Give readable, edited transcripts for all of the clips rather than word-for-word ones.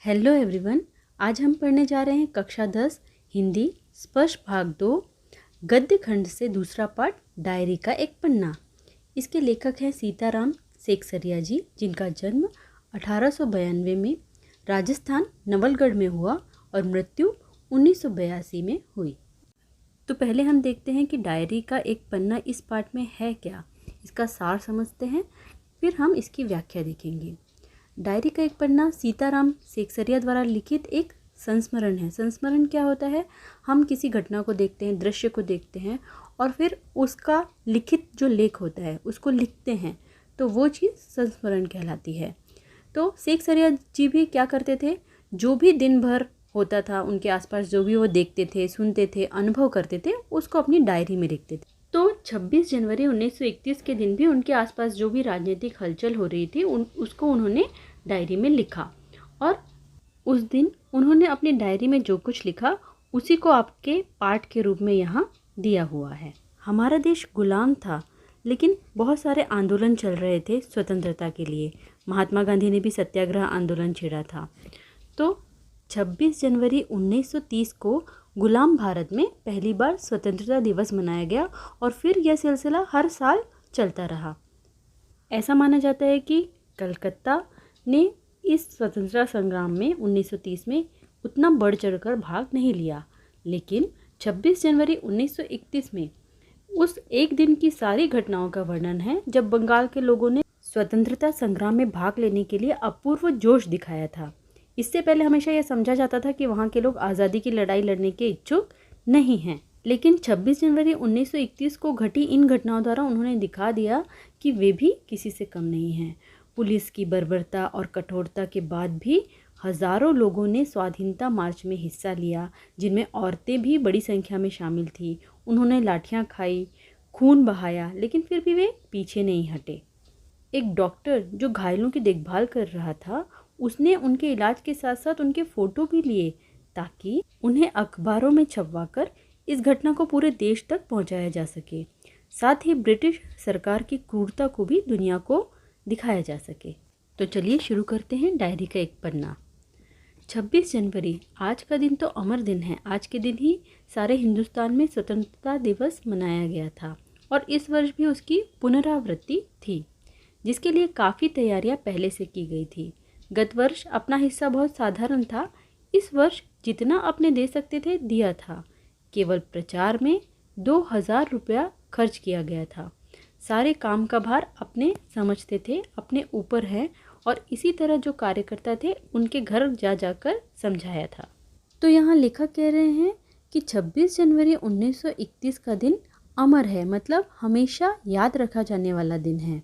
Hello everyone. आज हम पढ़ने जा रहे हैं कक्षा 10 हिंदी स्पर्श भाग 2 गद्य खंड से दूसरा पाठ डायरी का एक पन्ना। इसके लेखक हैं सीताराम सेकसरिया जी, जिनका जन्म 1892 में राजस्थान नवलगढ़ में हुआ और मृत्यु 1982 में हुई। तो पहले हम देखते हैं कि डायरी का एक पन्ना इस पाठ में है क्या, इसका सार समझते हैं, फिर हम इसकी व्याख्या देखेंगे। डायरी का एक पन्ना सीताराम सेकसरिया द्वारा लिखित एक संस्मरण है। संस्मरण क्या होता है? हम किसी घटना को देखते हैं, दृश्य को देखते हैं और फिर उसका लिखित जो लेख होता है उसको लिखते हैं, तो वो चीज़ संस्मरण कहलाती है। तो सेकसरिया जी भी क्या करते थे, जो भी दिन भर होता था उनके आसपास, जो भी वो देखते थे, सुनते थे, अनुभव करते थे, उसको अपनी डायरी में लिखते थे। तो 26 जनवरी 1931 के दिन भी उनके आसपास जो भी राजनीतिक हलचल हो रही थी उसको उन्होंने डायरी में लिखा और उस दिन उन्होंने अपनी डायरी में जो कुछ लिखा उसी को आपके पाठ के रूप में यहाँ दिया हुआ है। हमारा देश गुलाम था, लेकिन बहुत सारे आंदोलन चल रहे थे स्वतंत्रता के लिए। महात्मा गांधी ने भी सत्याग्रह आंदोलन छेड़ा था। तो 26 जनवरी 1930 को गुलाम भारत में पहली बार स्वतंत्रता दिवस मनाया गया और फिर यह सिलसिला हर साल चलता रहा। ऐसा माना जाता है कि कलकत्ता ने इस स्वतंत्रता संग्राम में 1930 में उतना बढ़ चढ़कर भाग नहीं लिया, लेकिन 26 जनवरी 1931 में उस एक दिन की सारी घटनाओं का वर्णन है जब बंगाल के लोगों ने स्वतंत्रता संग्राम में भाग लेने के लिए अपूर्व जोश दिखाया था। इससे पहले हमेशा यह समझा जाता था कि वहाँ के लोग आज़ादी की लड़ाई लड़ने के इच्छुक नहीं हैं, लेकिन 26 जनवरी 1931 को घटी इन घटनाओं द्वारा उन्होंने दिखा दिया कि वे भी किसी से कम नहीं हैं। पुलिस की बर्बरता और कठोरता के बाद भी हज़ारों लोगों ने स्वाधीनता मार्च में हिस्सा लिया, जिनमें औरतें भी बड़ी संख्या में शामिल थी। उन्होंने लाठियाँ खाई, खून बहाया, लेकिन फिर भी वे पीछे नहीं हटे। एक डॉक्टर जो घायलों की देखभाल कर रहा था, उसने उनके इलाज के साथ साथ उनके फ़ोटो भी लिए ताकि उन्हें अखबारों में छपवाकर इस घटना को पूरे देश तक पहुंचाया जा सके। साथ ही ब्रिटिश सरकार की क्रूरता को भी दुनिया को दिखाया जा सके। तो चलिए शुरू करते हैं डायरी का एक पन्ना। 26 जनवरी आज का दिन तो अमर दिन है। आज के दिन ही सारे हिंदुस्तान में स्वतंत्रता दिवस मनाया गया था और इस वर्ष भी उसकी पुनरावृत्ति थी, जिसके लिए काफ़ी तैयारियां पहले से की गई थी। गत वर्ष अपना हिस्सा बहुत साधारण था, इस वर्ष जितना अपने दे सकते थे दिया था। केवल प्रचार में 2000 रुपया खर्च किया गया था। सारे काम का भार अपने समझते थे, अपने ऊपर है, और इसी तरह जो कार्यकर्ता थे उनके घर जा जाकर समझाया था। तो यहाँ लेखक कह रहे हैं कि 26 जनवरी 1931 का दिन अमर है, मतलब हमेशा याद रखा जाने वाला दिन है।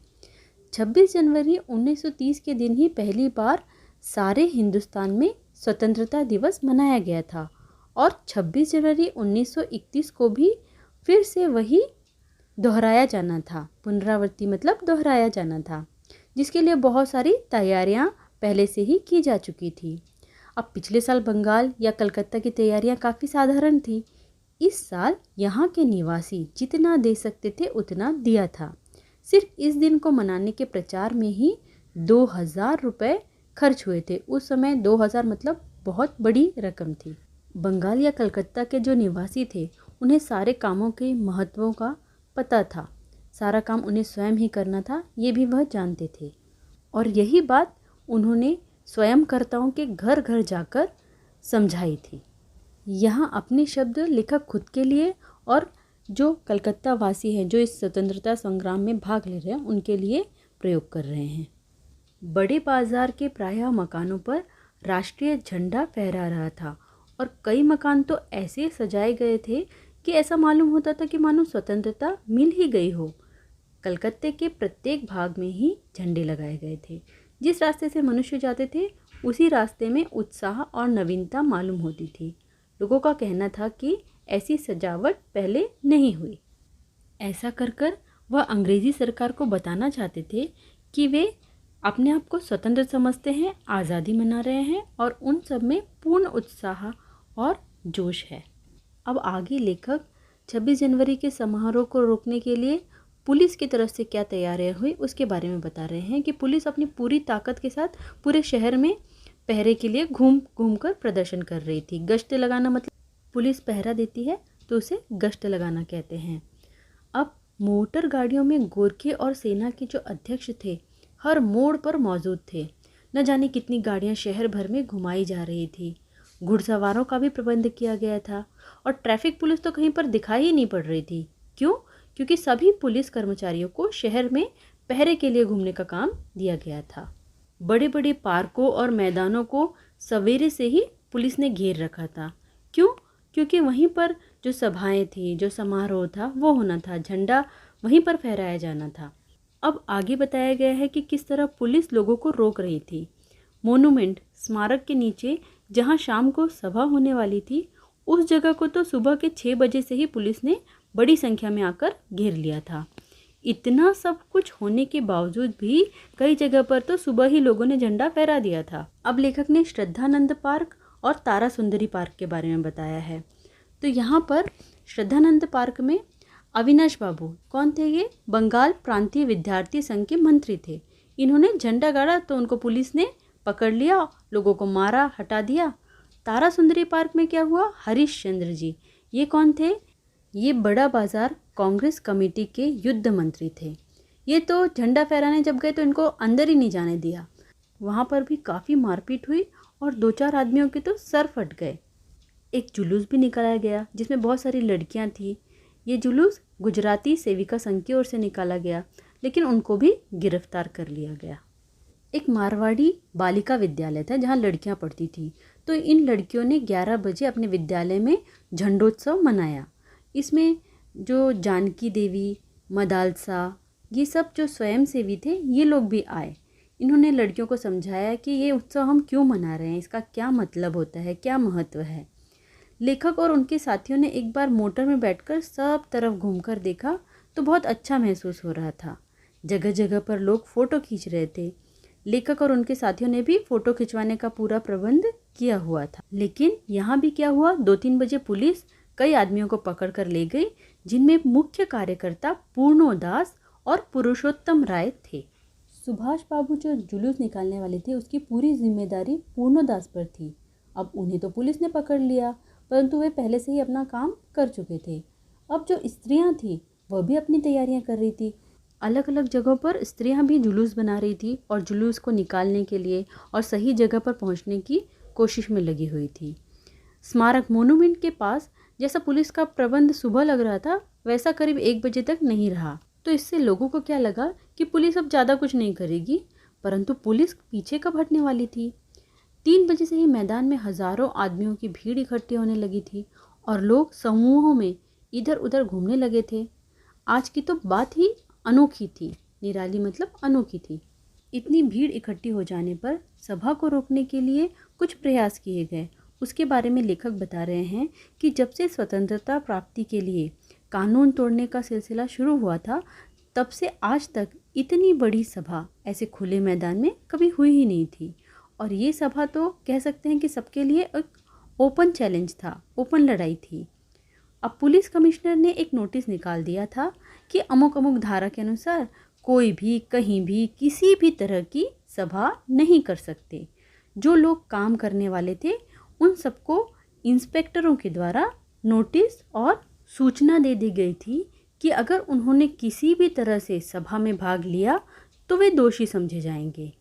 26 जनवरी 1930 के दिन ही पहली बार सारे हिंदुस्तान में स्वतंत्रता दिवस मनाया गया था और 26 जनवरी 1931 को भी फिर से वही दोहराया जाना था। पुनरावृत्ति मतलब दोहराया जाना था, जिसके लिए बहुत सारी तैयारियां पहले से ही की जा चुकी थी। अब पिछले साल बंगाल या कलकत्ता की तैयारियां काफ़ी साधारण थी। इस साल यहाँ के निवासी जितना दे सकते थे उतना दिया था। सिर्फ इस दिन को मनाने के प्रचार में ही 2000 रुपये खर्च हुए थे। उस समय 2000 मतलब बहुत बड़ी रकम थी। बंगाल या कलकत्ता के जो निवासी थे उन्हें सारे कामों के महत्वों का पता था। सारा काम उन्हें स्वयं ही करना था, ये भी वह जानते थे, और यही बात उन्होंने स्वयंकर्ताओं के घर घर जाकर समझाई थी। यहाँ अपने शब्द लेखक खुद के लिए और जो कलकत्ता वासी हैं जो इस स्वतंत्रता संग्राम में भाग ले रहे हैं उनके लिए प्रयोग कर रहे हैं। बड़े बाजार के प्रायः मकानों पर राष्ट्रीय झंडा फहरा रहा था और कई मकान तो ऐसे सजाए गए थे कि ऐसा मालूम होता था कि मानो स्वतंत्रता मिल ही गई हो। कलकत्ते के प्रत्येक भाग में ही झंडे लगाए गए थे। जिस रास्ते से मनुष्य जाते थे उसी रास्ते में उत्साह और नवीनता मालूम होती थी। लोगों का कहना था कि ऐसी सजावट पहले नहीं हुई। ऐसा कर कर वह अंग्रेज़ी सरकार को बताना चाहते थे कि वे अपने आप को स्वतंत्र समझते हैं, आज़ादी मना रहे हैं और उन सब में पूर्ण उत्साह और जोश है। अब आगे लेखक 26 जनवरी के समारोह को रोकने के लिए पुलिस की तरफ से क्या तैयारियां हुई उसके बारे में बता रहे हैं कि पुलिस अपनी पूरी ताकत के साथ पूरे शहर में पहरे के लिए घूम घूम कर प्रदर्शन कर रही थी। गश्त लगाना मतलब पुलिस पहरा देती है तो उसे गश्त लगाना कहते हैं। अब मोटर गाड़ियों में गोरखे और सेना के जो अध्यक्ष थे हर मोड़ पर मौजूद थे। न जाने कितनी गाड़ियां शहर भर में घुमाई जा रही थी। घुड़सवारों का भी प्रबंध किया गया था और ट्रैफिक पुलिस तो कहीं पर दिखाई ही नहीं पड़ रही थी। क्यों? क्योंकि सभी पुलिस कर्मचारियों को शहर में पहरे के लिए घूमने का काम दिया गया था। बड़े बड़े पार्कों और मैदानों को सवेरे से ही पुलिस ने घेर रखा था। क्यों? क्योंकि वहीं पर जो सभाएं थी, जो समारोह था वो होना था, झंडा वहीं पर फहराया जाना था। अब आगे बताया गया है कि किस तरह पुलिस लोगों को रोक रही थी। मोनूमेंट स्मारक के नीचे जहां शाम को सभा होने वाली थी, उस जगह को तो सुबह के 6 बजे से ही पुलिस ने बड़ी संख्या में आकर घेर लिया था। इतना सब कुछ होने के बावजूद भी कई जगह पर तो सुबह ही लोगों ने झंडा फहरा दिया था। अब लेखक ने श्रद्धानंद पार्क और तारा सुंदरी पार्क के बारे में बताया है। तो यहाँ पर श्रद्धानंद पार्क में अविनाश बाबू कौन थे? ये बंगाल प्रांतीय विद्यार्थी संघ के मंत्री थे। इन्होंने झंडा गाड़ा तो उनको पुलिस ने पकड़ लिया, लोगों को मारा, हटा दिया। तारा सुंदरी पार्क में क्या हुआ? हरीश चंद्र जी, ये कौन थे? ये बड़ा बाजार कांग्रेस कमेटी के युद्ध मंत्री थे। ये तो झंडा फहराने जब गए तो इनको अंदर ही नहीं जाने दिया। वहाँ पर भी काफ़ी मारपीट हुई और 2-4 आदमियों के तो सर फट गए। एक जुलूस भी निकाला गया जिसमें बहुत सारी लड़कियाँ थी। ये जुलूस गुजराती सेविका संघ की ओर से निकाला गया, लेकिन उनको भी गिरफ्तार कर लिया गया। एक मारवाड़ी बालिका विद्यालय था जहाँ लड़कियाँ पढ़ती थी, तो इन लड़कियों ने 11 बजे अपने विद्यालय में झंडोत्सव मनाया। इसमें जो जानकी देवी, मदालसा, ये सब जो स्वयंसेवी थे ये लोग भी आए। इन्होंने लड़कियों को समझाया कि ये उत्सव हम क्यों मना रहे हैं, इसका क्या मतलब होता है, क्या महत्व है। लेखक और उनके साथियों ने एक बार मोटर में बैठकर सब तरफ घूमकर देखा तो बहुत अच्छा महसूस हो रहा था। जगह जगह पर लोग फ़ोटो खींच रहे थे। लेखक और उनके साथियों ने भी फ़ोटो खिंचवाने का पूरा प्रबंध किया हुआ था। लेकिन यहाँ भी क्या हुआ, 2-3 बजे पुलिस कई आदमियों को पकड़ कर ले गई, जिनमें मुख्य कार्यकर्ता पूर्णोदास और पुरुषोत्तम राय थे। सुभाष बाबू जो जुलूस निकालने वाले थे उसकी पूरी जिम्मेदारी पूर्णोदास पर थी। अब उन्हें तो पुलिस ने पकड़ लिया, परंतु वे पहले से ही अपना काम कर चुके थे। अब जो स्त्रियां थी वह भी अपनी तैयारियां कर रही थी। अलग अलग जगहों पर स्त्रियां भी जुलूस बना रही थी और जुलूस को निकालने के लिए और सही जगह पर पहुंचने की कोशिश में लगी हुई थी। स्मारक मोनूमेंट के पास जैसा पुलिस का प्रबंध सुबह लग रहा था वैसा करीब 1 बजे तक नहीं रहा। तो इससे लोगों को क्या लगा कि पुलिस अब ज़्यादा कुछ नहीं करेगी, परंतु पुलिस पीछे कब हटने वाली थी। 3 बजे से ही मैदान में हज़ारों आदमियों की भीड़ इकट्ठी होने लगी थी और लोग समूहों में इधर उधर घूमने लगे थे। आज की तो बात ही अनोखी थी, निराली मतलब अनोखी थी। इतनी भीड़ इकट्ठी हो जाने पर सभा को रोकने के लिए कुछ प्रयास किए गए। उसके बारे में लेखक बता रहे हैं कि जब से स्वतंत्रता प्राप्ति के लिए कानून तोड़ने का सिलसिला शुरू हुआ था, तब से आज तक इतनी बड़ी सभा ऐसे खुले मैदान में कभी हुई ही नहीं थी। और ये सभा तो कह सकते हैं कि सबके लिए एक ओपन चैलेंज था, ओपन लड़ाई थी। अब पुलिस कमिश्नर ने एक नोटिस निकाल दिया था कि अमुक अमुक धारा के अनुसार कोई भी कहीं भी किसी भी तरह की सभा नहीं कर सकते। जो लोग काम करने वाले थे उन सबको इंस्पेक्टरों के द्वारा नोटिस और सूचना दे दी गई थी कि अगर उन्होंने किसी भी तरह से सभा में भाग लिया तो वे दोषी समझे जाएंगे।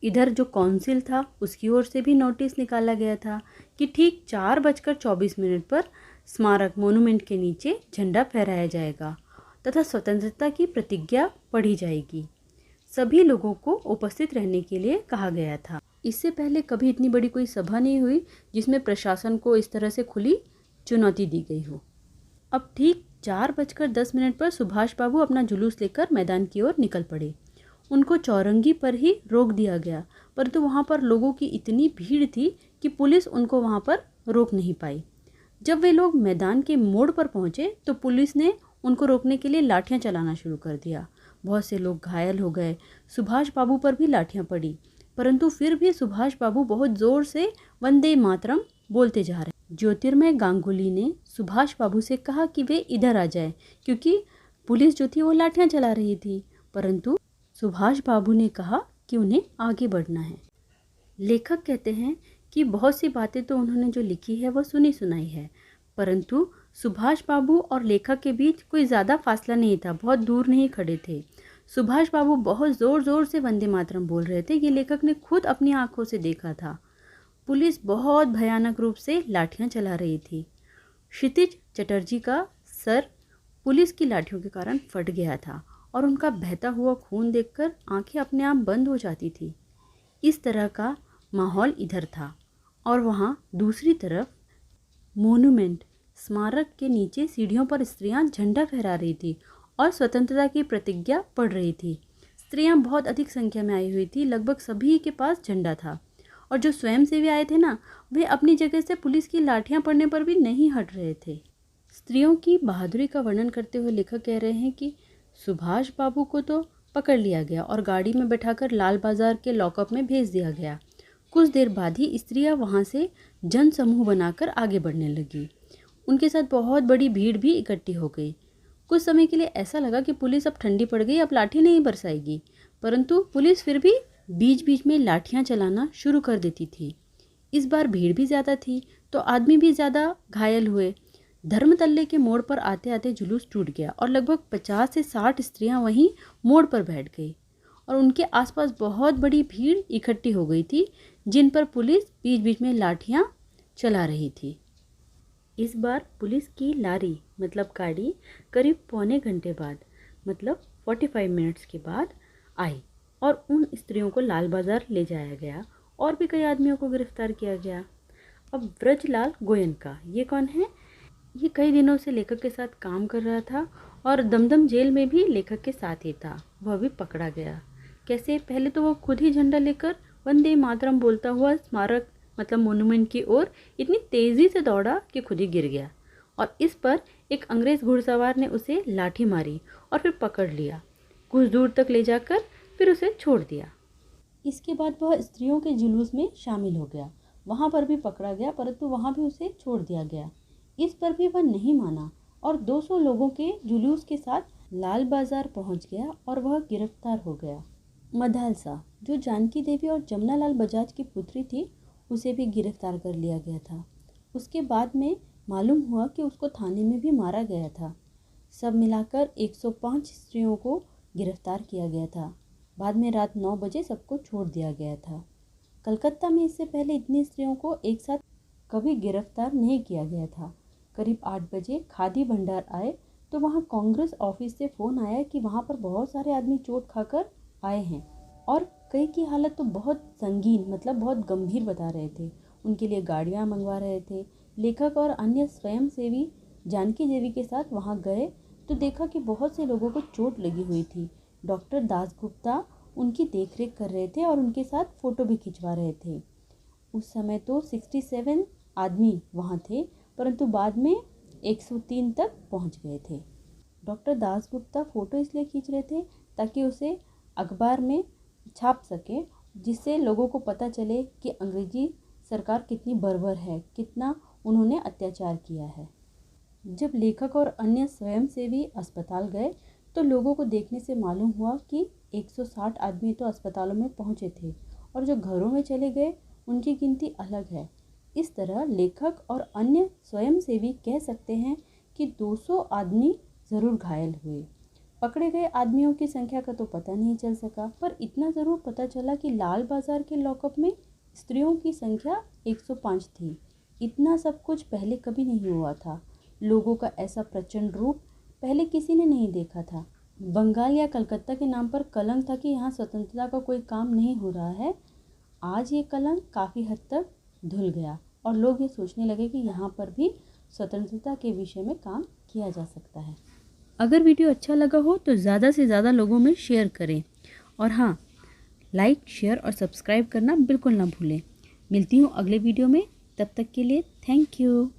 इधर जो काउंसिल था उसकी ओर से भी नोटिस निकाला गया था कि ठीक 4:24 पर स्मारक मोनूमेंट के नीचे झंडा फहराया जाएगा तथा स्वतंत्रता की प्रतिज्ञा पढ़ी जाएगी। सभी लोगों को उपस्थित रहने के लिए कहा गया था। इससे पहले कभी इतनी बड़ी कोई सभा नहीं हुई जिसमें प्रशासन को इस तरह से खुली चुनौती दी गई हो। अब ठीक 4:10 पर सुभाष बाबू अपना जुलूस लेकर मैदान की ओर निकल पड़े। उनको चौरंगी पर ही रोक दिया गया, परंतु वहाँ पर लोगों की इतनी भीड़ थी कि पुलिस उनको वहाँ पर रोक नहीं पाई। जब वे लोग मैदान के मोड़ पर पहुँचे तो पुलिस ने उनको रोकने के लिए लाठियाँ चलाना शुरू कर दिया। बहुत से लोग घायल हो गए। सुभाष बाबू पर भी लाठियाँ पड़ी, परंतु फिर भी सुभाष बाबू बहुत ज़ोर से वंदे मातरम बोलते जा रहे। ज्योतिर्मय गांगुली ने सुभाष बाबू से कहा कि वे इधर आ जाए, क्योंकि पुलिस जो थी वो लाठियाँ चला रही थी, परंतु सुभाष बाबू ने कहा कि उन्हें आगे बढ़ना है। लेखक कहते हैं कि बहुत सी बातें तो उन्होंने जो लिखी है वो सुनी सुनाई है, परंतु सुभाष बाबू और लेखक के बीच कोई ज़्यादा फासला नहीं था, बहुत दूर नहीं खड़े थे। सुभाष बाबू बहुत ज़ोर ज़ोर से वंदे मातरम बोल रहे थे, ये लेखक ने खुद अपनी आंखों से देखा था। पुलिस बहुत भयानक रूप से लाठियां चला रही थी। क्षितिज चटर्जी का सर पुलिस की लाठियों के कारण फट गया था और उनका बहता हुआ खून देखकर आंखें अपने आप बंद हो जाती थी। इस तरह का माहौल इधर था और वहाँ दूसरी तरफ मोन्यूमेंट स्मारक के नीचे सीढ़ियों पर स्त्रियां झंडा फहरा रही थी और स्वतंत्रता की प्रतिज्ञा पढ़ रही थी। स्त्रियां बहुत अधिक संख्या में आई हुई थी, लगभग सभी के पास झंडा था और जो स्वयंसेवी आए थे ना, वे अपनी जगह से पुलिस की लाठियां पड़ने पर भी नहीं हट रहे थे। स्त्रियों की बहादुरी का वर्णन करते हुए लेखक कह रहे हैं कि सुभाष बाबू को तो पकड़ लिया गया और गाड़ी में बैठाकर लाल बाजार के लॉकअप में भेज दिया गया। कुछ देर बाद ही स्त्रियां वहां से जन समूह बनाकर आगे बढ़ने लगी। उनके साथ बहुत बड़ी भीड़ भी इकट्ठी हो गई। कुछ समय के लिए ऐसा लगा कि पुलिस अब ठंडी पड़ गई, अब लाठी नहीं बरसाएगी, परंतु पुलिस फिर भी बीच बीच में लाठियां चलाना शुरू कर देती थी। इस बार भीड़ भी ज़्यादा थी तो आदमी भी ज़्यादा घायल हुए। धर्मतल्ले के मोड़ पर आते आते जुलूस टूट गया और लगभग 50 से 60 स्त्रियां वहीं मोड़ पर बैठ गई और उनके आसपास बहुत बड़ी भीड़ इकट्ठी हो गई थी, जिन पर पुलिस बीच बीच में लाठियां चला रही थी। इस बार पुलिस की लारी मतलब गाड़ी करीब पौने घंटे बाद मतलब 45 मिनट्स के बाद आई और उन स्त्रियों को लाल बाजार ले जाया गया और भी कई आदमियों को गिरफ्तार किया गया। अब ब्रजलाल गोयनका ये कौन है? ये कई दिनों से लेखक के साथ काम कर रहा था और दमदम जेल में भी लेखक के साथ ही था। वह भी पकड़ा गया। कैसे? पहले तो वो खुद ही झंडा लेकर वंदे मातरम बोलता हुआ स्मारक मतलब मोन्यूमेंट की ओर इतनी तेज़ी से दौड़ा कि खुद ही गिर गया और इस पर एक अंग्रेज़ घुड़सवार ने उसे लाठी मारी और फिर पकड़ लिया, कुछ दूर तक ले जाकर फिर उसे छोड़ दिया। इसके बाद वह स्त्रियों के जुलूस में शामिल हो गया। वहाँ पर भी पकड़ा गया, परंतु वहाँ भी उसे छोड़ दिया गया। इस पर भी वह नहीं माना और 200 लोगों के जुलूस के साथ लाल बाजार पहुँच गया और वह गिरफ्तार हो गया। मधालसा जो जानकी देवी और जमनालाल बजाज की पुत्री थी, उसे भी गिरफ्तार कर लिया गया था। उसके बाद में मालूम हुआ कि उसको थाने में भी मारा गया था। सब मिलाकर 105 स्त्रियों को गिरफ्तार किया गया था। बाद में रात 9 बजे सबको छोड़ दिया गया था। कलकत्ता में इससे पहले इतनी स्त्रियों को एक साथ कभी गिरफ्तार नहीं किया गया था। करीब 8 बजे खादी भंडार आए तो वहाँ कांग्रेस ऑफिस से फ़ोन आया कि वहाँ पर बहुत सारे आदमी चोट खाकर आए हैं और कई की हालत तो बहुत संगीन मतलब बहुत गंभीर बता रहे थे। उनके लिए गाड़ियाँ मंगवा रहे थे। लेखक और अन्य स्वयंसेवी जानकी देवी के साथ वहाँ गए तो देखा कि बहुत से लोगों को चोट लगी हुई थी। डॉक्टर दासगुप्ता उनकी देखरेख कर रहे थे और उनके साथ फ़ोटो भी खिंचवा रहे थे। उस समय तो 67 आदमी वहाँ थे, परंतु बाद में 103 तक पहुँच गए थे। डॉक्टर दासगुप्ता फ़ोटो इसलिए खींच रहे थे ताकि उसे अखबार में छाप सके, जिससे लोगों को पता चले कि अंग्रेजी सरकार कितनी बर्बर है, कितना उन्होंने अत्याचार किया है। जब लेखक और अन्य स्वयंसेवी अस्पताल गए तो लोगों को देखने से मालूम हुआ कि 160 आदमी तो अस्पतालों में पहुंचे थे और जो घरों में चले गए उनकी गिनती अलग है। इस तरह लेखक और अन्य स्वयंसेवी कह सकते हैं कि 200 आदमी ज़रूर घायल हुए। पकड़े गए आदमियों की संख्या का तो पता नहीं चल सका, पर इतना ज़रूर पता चला कि लाल बाजार के लॉकअप में स्त्रियों की संख्या 105 थी। इतना सब कुछ पहले कभी नहीं हुआ था। लोगों का ऐसा प्रचंड रूप पहले किसी ने नहीं देखा था। बंगाल या कलकत्ता के नाम पर कलंक था कि यहाँ स्वतंत्रता का कोई काम नहीं हो रहा है। आज ये कलंक काफ़ी हद तक धुल गया और लोग ये सोचने लगे कि यहाँ पर भी स्वतंत्रता के विषय में काम किया जा सकता है। अगर वीडियो अच्छा लगा हो तो ज़्यादा से ज़्यादा लोगों में शेयर करें और हाँ, लाइक, शेयर और सब्सक्राइब करना बिल्कुल ना भूलें। मिलती हूँ अगले वीडियो में, तब तक के लिए थैंक यू।